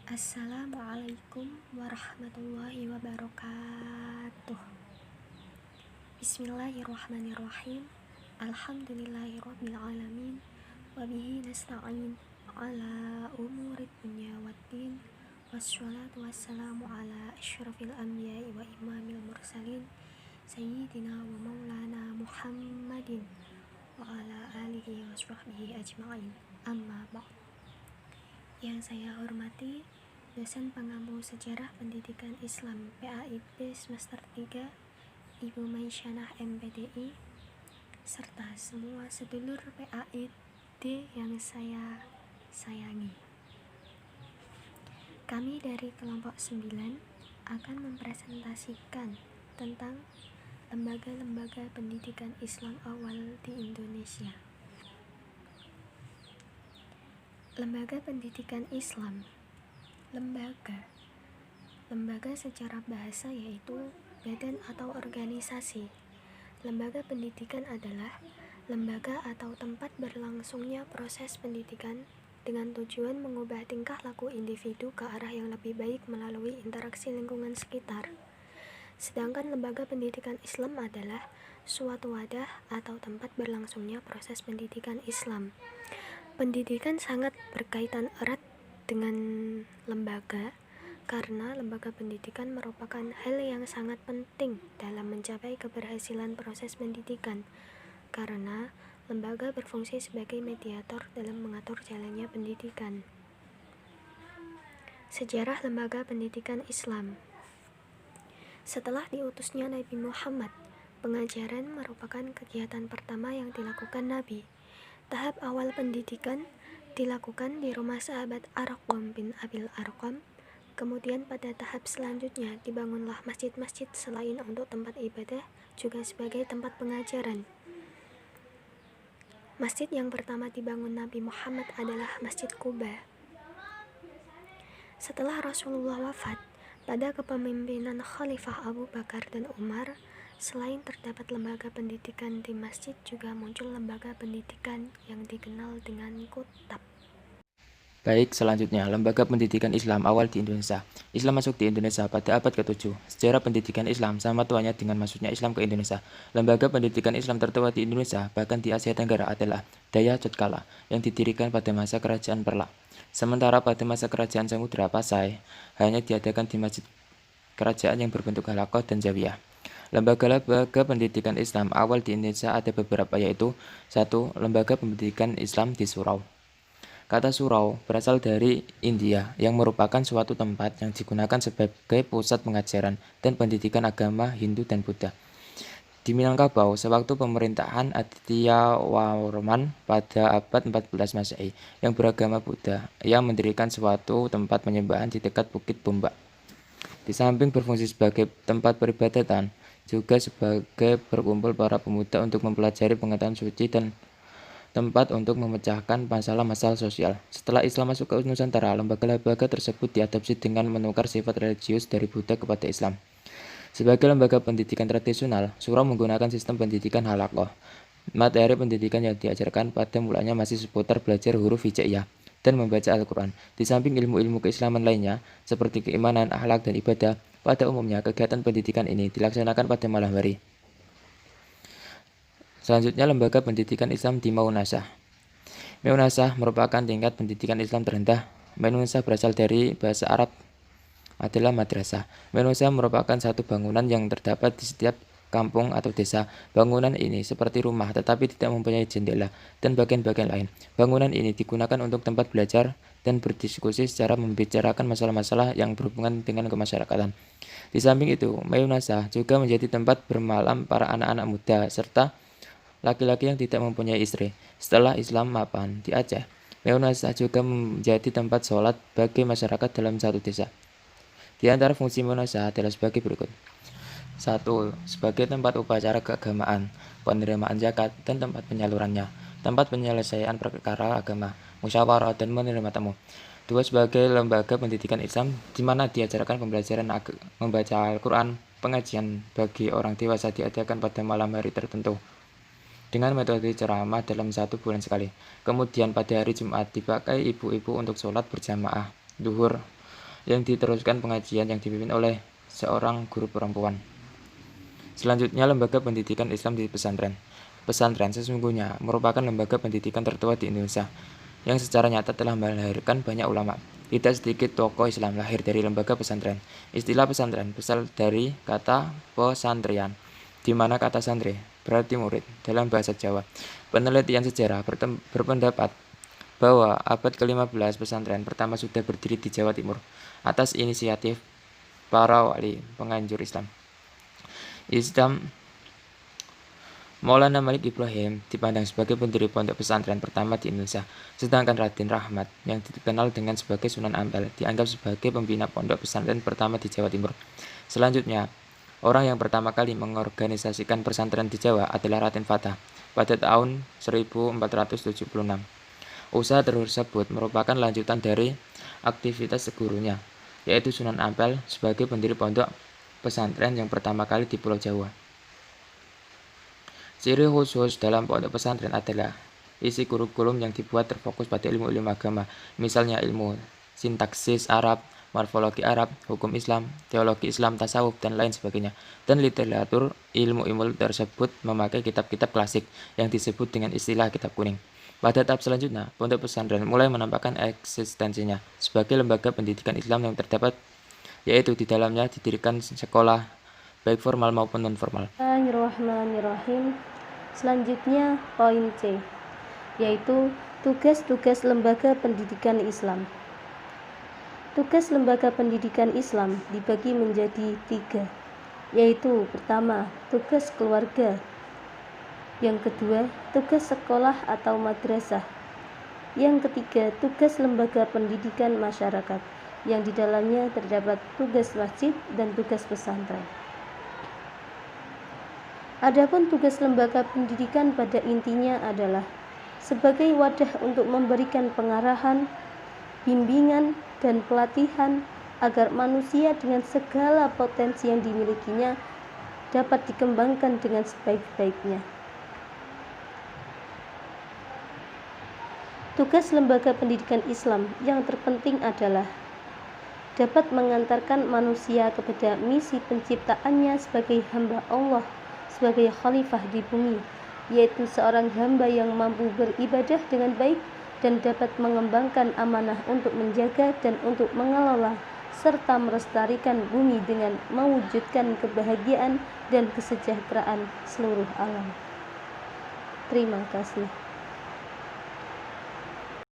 Assalamualaikum warahmatullahi wabarakatuh. Bismillahirrahmanirrahim. Alhamdulillahirabbil alamin. Wabihi nasta'in ala umurid dunya waddin. Wassalatu wassalamu ala asyrafil anbiya'i wa imamil mursalin sayyidina wa maulana Muhammadin wa ala alihi wa sahbihi ajma'in. Amma ba'd. Yang saya hormati dosen pengampu Sejarah Pendidikan Islam PAIB semester 3 Ibu Maisyana MPDI, serta semua sedulur PAID yang saya sayangi. Kami dari kelompok 9 akan mempresentasikan tentang lembaga-lembaga pendidikan Islam awal di Indonesia. Lembaga pendidikan Islam. Lembaga secara bahasa yaitu badan atau organisasi. Lembaga pendidikan adalah lembaga atau tempat berlangsungnya proses pendidikan dengan tujuan mengubah tingkah laku individu ke arah yang lebih baik melalui interaksi lingkungan sekitar. Sedangkan lembaga pendidikan Islam adalah suatu wadah atau tempat berlangsungnya proses pendidikan Islam. Pendidikan sangat berkaitan erat dengan lembaga karena lembaga pendidikan merupakan hal yang sangat penting dalam mencapai keberhasilan proses pendidikan, karena lembaga berfungsi sebagai mediator dalam mengatur jalannya pendidikan. Sejarah lembaga pendidikan Islam. Setelah diutusnya Nabi Muhammad, pengajaran merupakan kegiatan pertama yang dilakukan Nabi. Tahap awal pendidikan dilakukan di rumah sahabat Arqam bin Abil Arqam. Kemudian pada tahap selanjutnya dibangunlah masjid-masjid selain untuk tempat ibadah juga sebagai tempat pengajaran. Masjid yang pertama dibangun Nabi Muhammad adalah Masjid Quba. Setelah Rasulullah wafat, pada kepemimpinan Khalifah Abu Bakar dan Umar, selain terdapat lembaga pendidikan di masjid, juga muncul lembaga pendidikan yang dikenal dengan kutab. Baik, selanjutnya, lembaga pendidikan Islam awal di Indonesia. Islam masuk di Indonesia pada abad ke-7. Sejarah pendidikan Islam sama tuanya dengan masuknya Islam ke Indonesia. Lembaga pendidikan Islam tertua di Indonesia, bahkan di Asia Tenggara adalah Daya Cotkala, yang didirikan pada masa Kerajaan Perlak. Sementara pada masa Kerajaan Samudra Pasai, hanya diadakan di masjid kerajaan yang berbentuk halakoh dan zawiyah. Lembaga-lembaga pendidikan Islam awal di Indonesia ada beberapa, yaitu 1. Lembaga pendidikan Islam di Surau. Kata surau berasal dari India, yang merupakan suatu tempat yang digunakan sebagai pusat pengajaran dan pendidikan agama Hindu dan Buddha. Di Minangkabau, sewaktu pemerintahan Aditya Warman pada abad 14 Masehi, yang beragama Buddha, yang mendirikan suatu tempat penyembahan di dekat Bukit Bombak. Di samping berfungsi sebagai tempat peribadatan, juga sebagai berkumpul para pemuda untuk mempelajari pengetahuan suci dan tempat untuk memecahkan masalah-masalah sosial. Setelah Islam masuk ke Nusantara, lembaga-lembaga tersebut diadopsi dengan menukar sifat religius dari Buddha kepada Islam. Sebagai lembaga pendidikan tradisional, surau menggunakan sistem pendidikan halakoh. Materi pendidikan yang diajarkan pada mulanya masih seputar belajar huruf hijaiyah dan membaca Al-Quran. Di samping ilmu-ilmu keislaman lainnya, seperti keimanan, akhlak, dan ibadah, pada umumnya kegiatan pendidikan ini dilaksanakan pada malam hari. Selanjutnya, lembaga pendidikan Islam di Maunasah. Maunasah merupakan tingkat pendidikan Islam terendah. Maunasah berasal dari bahasa Arab adalah madrasah. Maunasah merupakan satu bangunan yang terdapat di setiap kampung atau desa. Bangunan ini seperti rumah tetapi tidak mempunyai jendela dan bagian-bagian lain. Bangunan ini digunakan untuk tempat belajar dan berdiskusi secara membicarakan masalah-masalah yang berhubungan dengan kemasyarakatan. Di samping itu, Maunasah juga menjadi tempat bermalam para anak-anak muda serta laki-laki yang tidak mempunyai istri. Setelah Islam mapan di Aceh, Maunasah juga menjadi tempat sholat bagi masyarakat dalam satu desa. Di antara fungsi Maunasah adalah sebagai berikut. 1. Sebagai tempat upacara keagamaan, penerimaan zakat, dan tempat penyalurannya, tempat penyelesaian perkara agama, musyawarah, dan menerima tamu. 2. Sebagai lembaga pendidikan Islam, di mana diajarkan pembelajaran membaca Al-Quran. Pengajian bagi orang dewasa diadakan pada malam hari tertentu dengan metode ceramah dalam 1 bulan sekali. Kemudian pada hari Jumat dipakai ibu-ibu untuk sholat berjamaah duhur yang diteruskan pengajian yang dipimpin oleh seorang guru perempuan. Selanjutnya, lembaga pendidikan Islam di pesantren. Pesantren sesungguhnya merupakan lembaga pendidikan tertua di Indonesia yang secara nyata telah melahirkan banyak ulama. Tidak sedikit tokoh Islam lahir dari lembaga pesantren. Istilah pesantren berasal dari kata pesantrian, di mana kata santri berarti murid dalam bahasa Jawa. Penelitian sejarah berpendapat bahwa abad ke-15 pesantren pertama sudah berdiri di Jawa Timur atas inisiatif para wali penganjur Islam. Maulana Malik Ibrahim dipandang sebagai pendiri pondok pesantren pertama di Indonesia, sedangkan Raden Rahmat yang dikenal dengan sebagai Sunan Ampel dianggap sebagai pembina pondok pesantren pertama di Jawa Timur. Selanjutnya, orang yang pertama kali mengorganisasikan pesantren di Jawa adalah Raden Fatah pada tahun 1476. Usaha tersebut merupakan lanjutan dari aktivitas gurunya, yaitu Sunan Ampel sebagai pendiri pondok pesantren yang pertama kali di Pulau Jawa. Ciri khusus dalam pondok pesantren adalah isi kurikulum yang dibuat terfokus pada ilmu-ilmu agama, misalnya ilmu sintaksis Arab, morfologi Arab, hukum Islam, teologi Islam, tasawuf, dan lain sebagainya. Dan literatur ilmu-ilmu tersebut memakai kitab-kitab klasik yang disebut dengan istilah kitab kuning. Pada tahap selanjutnya, pondok pesantren mulai menampakkan eksistensinya sebagai lembaga pendidikan Islam yang terdapat, yaitu di dalamnya didirikan sekolah baik formal maupun non-formal. Bismillahirrahmanirrahim. Selanjutnya poin C, yaitu tugas-tugas lembaga pendidikan Islam. Tugas lembaga pendidikan Islam dibagi menjadi 3, yaitu pertama, tugas keluarga, yang kedua, tugas sekolah atau madrasah, yang ketiga, tugas lembaga pendidikan masyarakat, yang di dalamnya terdapat tugas masjid dan tugas pesantren. Adapun tugas lembaga pendidikan pada intinya adalah sebagai wadah untuk memberikan pengarahan, bimbingan, dan pelatihan agar manusia dengan segala potensi yang dimilikinya dapat dikembangkan dengan sebaik-baiknya. Tugas lembaga pendidikan Islam yang terpenting adalah dapat mengantarkan manusia kepada misi penciptaannya sebagai hamba Allah, sebagai khalifah di bumi, yaitu seorang hamba yang mampu beribadah dengan baik dan dapat mengembangkan amanah untuk menjaga dan untuk mengelola serta melestarikan bumi dengan mewujudkan kebahagiaan dan kesejahteraan seluruh alam. Terima kasih.